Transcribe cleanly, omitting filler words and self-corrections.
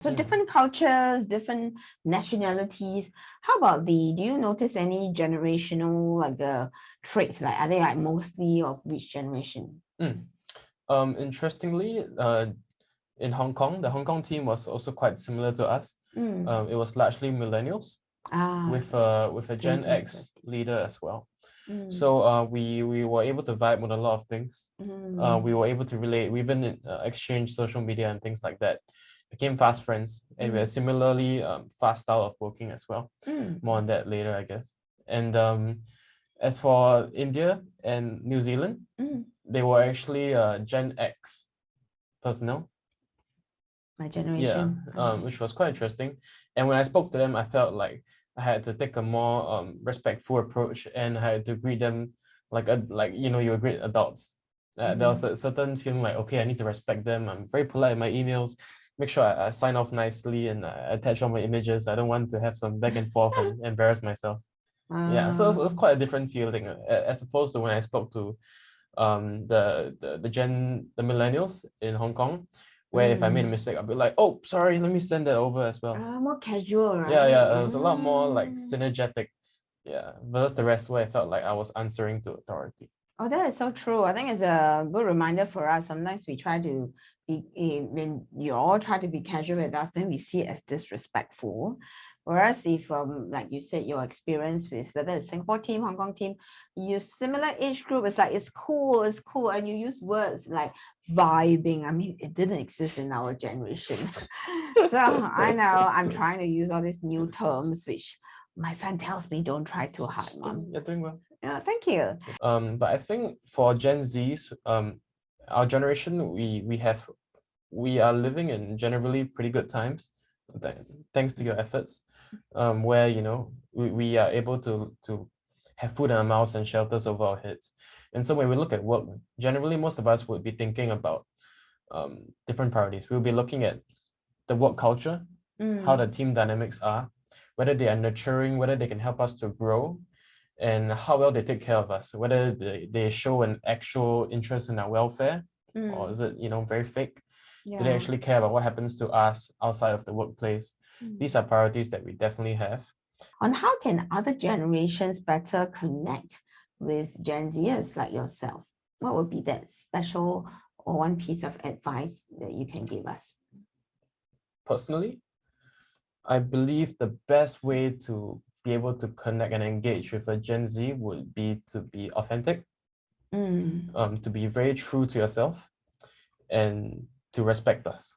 So different cultures, different nationalities. How about do you notice any generational traits? Like, are they like mostly of which generation? Interestingly, in Hong Kong, the Hong Kong team was also quite similar to us. It was largely millennials with a Gen X leader as well. So we were able to vibe with a lot of things. We were able to relate. We even exchanged social media and things like that. Became fast friends, and we had similarly fast style of working as well. More on that later, I guess. And as for India and New Zealand, they were actually Gen X personnel. My generation. Which was quite interesting. And when I spoke to them, I felt like I had to take a more respectful approach, and I had to greet them like you greet adults. There was a certain feeling like, okay, I need to respect them. I'm very polite in my emails. Make sure I sign off nicely and I attach all my images. I don't want to have some back and forth and embarrass myself. So it's quite a different feeling as opposed to when I spoke to the millennials in Hong Kong, where if I made a mistake, I'd be like, oh, sorry, let me send that over as well. More casual, right? Yeah, it was a lot more like synergetic. Yeah, versus the rest where I felt like I was answering to authority. Oh, that is so true. I think it's a good reminder for us. Sometimes we try to be, when you all try to be casual with us, then we see it as disrespectful. Whereas if, like you said, your experience with whether it's Singapore team, Hong Kong team, you similar age group, it's like, it's cool, and you use words like vibing. I mean, it didn't exist in our generation. So I know I'm trying to use all these new terms, which my son tells me don't try too hard, Mom. You're doing well. Yeah, thank you. But I think for Gen Zs, our generation, we are living in generally pretty good times, thanks to your efforts, where we are able to have food in our mouths and shelters over our heads. And so when we look at work, generally most of us would be thinking about different priorities. We'll be looking at the work culture, how the team dynamics are, whether they are nurturing, whether they can help us to grow, and how well they take care of us, whether they show an actual interest in our welfare, or is it very fake? Do they actually care about what happens to us outside of the workplace? These are priorities that we definitely have. On how can other generations better connect with Gen Zers like yourself? What would be that special or one piece of advice that you can give us? Personally, I believe the best way to be able to connect and engage with a Gen Z would be to be authentic, to be very true to yourself, and to respect us.